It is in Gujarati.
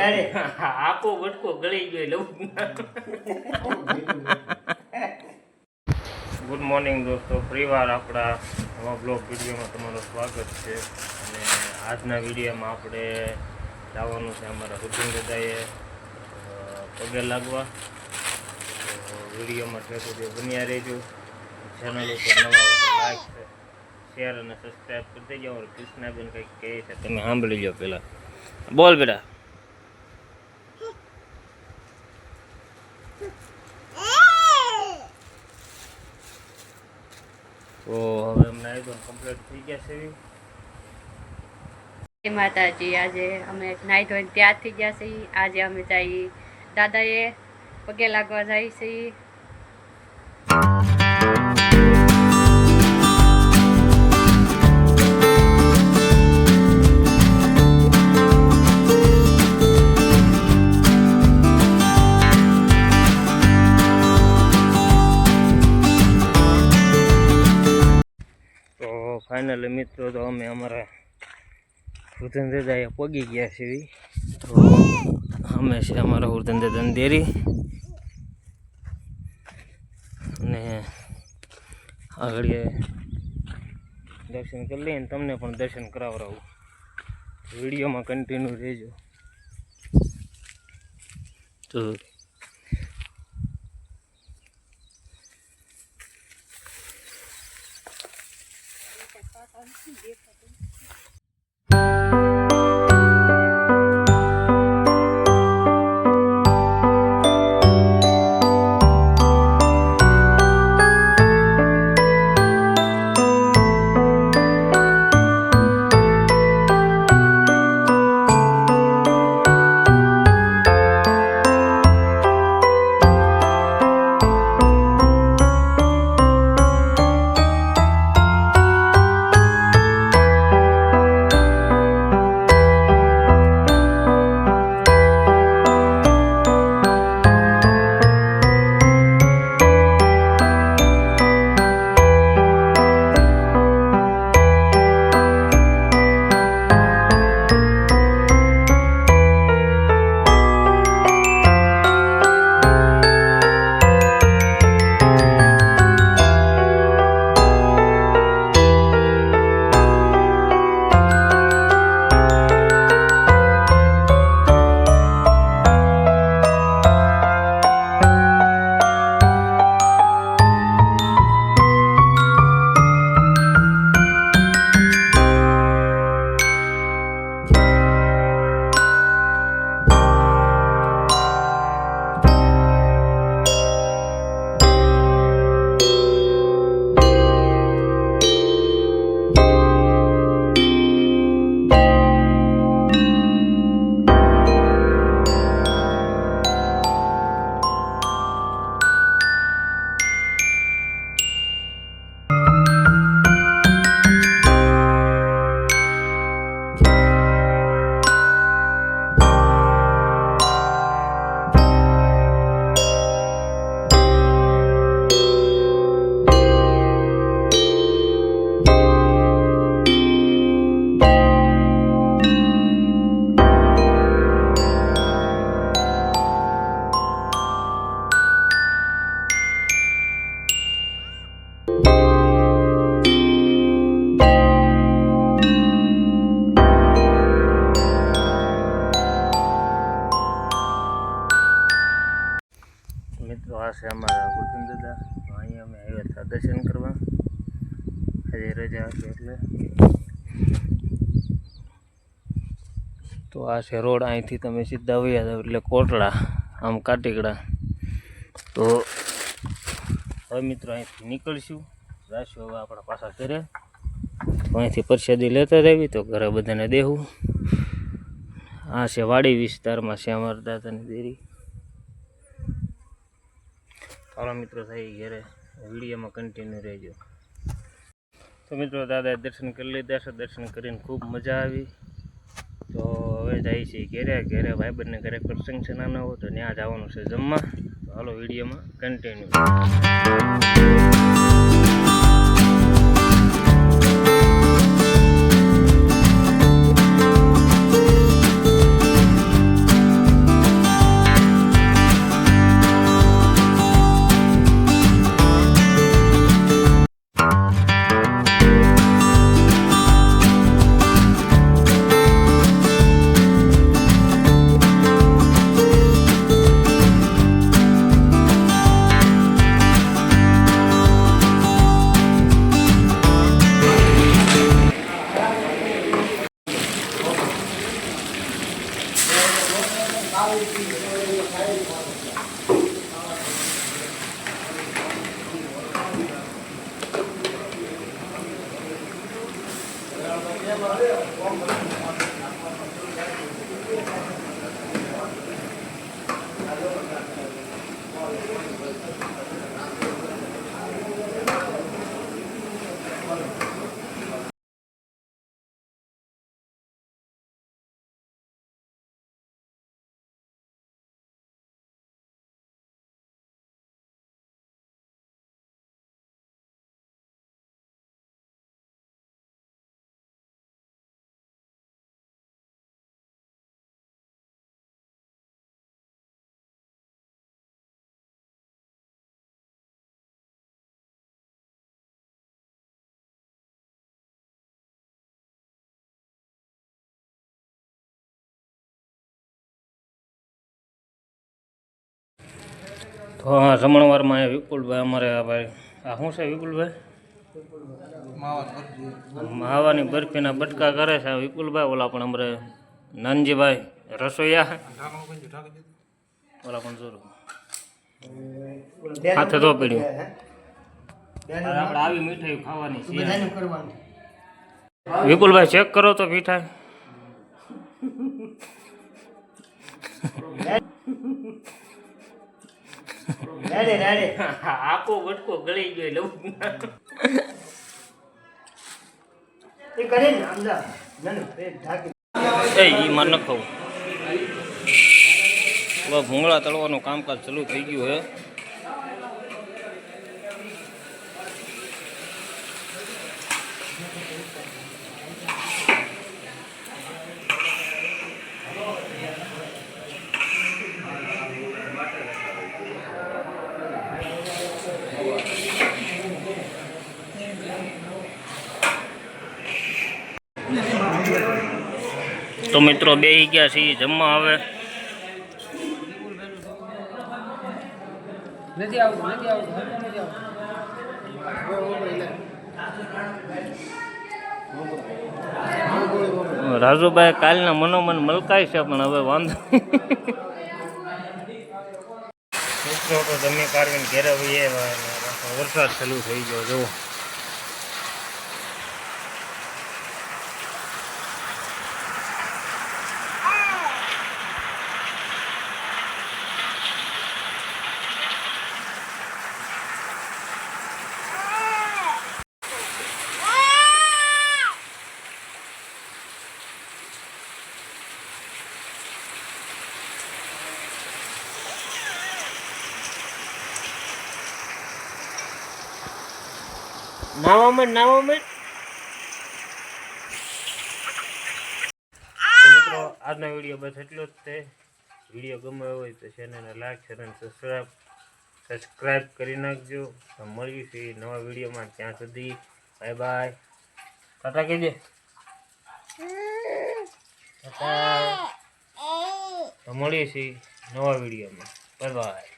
આપો બટકો ગળી ગયો લઉં. ગુડ મોર્નિંગ દોસ્તો, ફરીવાર આપણા નવા બ્લોગ વિડીયોમાં તમારું સ્વાગત છે. અને આજના વિડીયોમાં આપણે જવાનું છે અમારા રુટિન દાદાએ પગે લાગવા. તો વિડીયોમાં છે સુધી બન્યા રહેજો. ચેનલ ઉપર નવા લાઈક શેર અને સબસ્ક્રાઈબ કરી દેજો. और કૃષ્ણાબેન કંઈક કહે છે, તમે સાંભળી લો પહેલાં. બોલ બેટા. તો હવે અમને આવી તો કમ્પ્લીટ થઈ ગયા છે. જય માતાજી. આજે અમે નાહી ધોઈને તૈયાર થઈ ગયા છીએ. આજે અમે જઈએ દાદાએ પગે લાગવા જઈએ છીએ. ફાઇનલી મિત્રો, તો અમે અમારા વૃદ્ધન દાદાએ પગી ગયા છીએ. તો અમે છે અમારા વૃદ્ધન દાદાની ડેરી, અને આગળ દર્શન કરી લઈએ. તમને પણ દર્શન કરાવડાવું. વિડીયોમાં કન્ટિન્યુ રહેજો. તો મિત્રો, આ છે અમારા વૃદ્ધન દાદા. અહીંયા અમે આવ્યા હતા દર્શન કરવા. આજે રજા હતી એટલે. તો આ છે રોડ. અહીંથી તમે સીધા વયા જાવ એટલે કોટડા, આમ કાટીકડા. તો હવે મિત્રો અહીંથી નીકળશું, જાશું હવે આપણા પાછા ઘરે. અહીંથી પ્રસાદી લેતા જવી, તો ઘરે બધાને દેવું. આ છે વાડી વિસ્તારમાં છે અમારા દાદાની ડેરી. ચાલો મિત્રો, થઈ ઘરે. વિડીયોમાં કન્ટિન્યુ રહેજો. તો મિત્રો, દાદાએ દર્શન કરી લીધા છે. દર્શન કરીને ખૂબ મજા આવી. તો હવે જાય છે ઘરે ભાઈબંધને ઘરે પ્રસંગ છે નાનો હોય, તો ત્યાં જવાનું છે જમવા. તો હાલો વિડીયોમાં કન્ટિન્યુ. તો હા જમણવારમાં અહીંયા વિપુલભાઈ અમારે આ ભાઈ આ શું છે વિપુલભાઈ માવાની બરફીના બટકા કરે છે વિપુલભાઈ. ઓલા પણ અમારે નાનજીભાઈ રસોઈયા ઓલા પણ જરૂર હાથે તો પડ્યું આપણે આવી મીઠાઈ ખાવાની છે. વિપુલભાઈ ચેક કરો તો મીઠાઈ આપો બટકો ગળી ગયો લઉં ઈ માં ન ખાવું. હવે ભૂંગળા તળવાનું કામકાજ ચાલુ થઈ ગયું હે. તો મિત્રો બેસી ગયા છીએ જમવા. હવે રાજુભાઈ કાલના મનોમન મલકાય છે પણ હવે વાંધો મિત્રો તો જમી કાઢીને ઘેરે વરસાદ ચાલુ થઈ ગયો. જુઓ નાવામાં મિત્રો આજનો વિડીયો બસ એટલો જ છે. વિડીયો ગમ્યો હોય તો ચેનલને લાઈક શેર અને સબસ્ક્રાઈબ કરી નાખજો. તો મળીશું છીએ નવા વિડીયોમાં. ત્યાં સુધી બાય બાય. ટાટા કહેજે. ટાટા. તો મળીએ છીએ નવા વિડીયોમાં. Bye bye.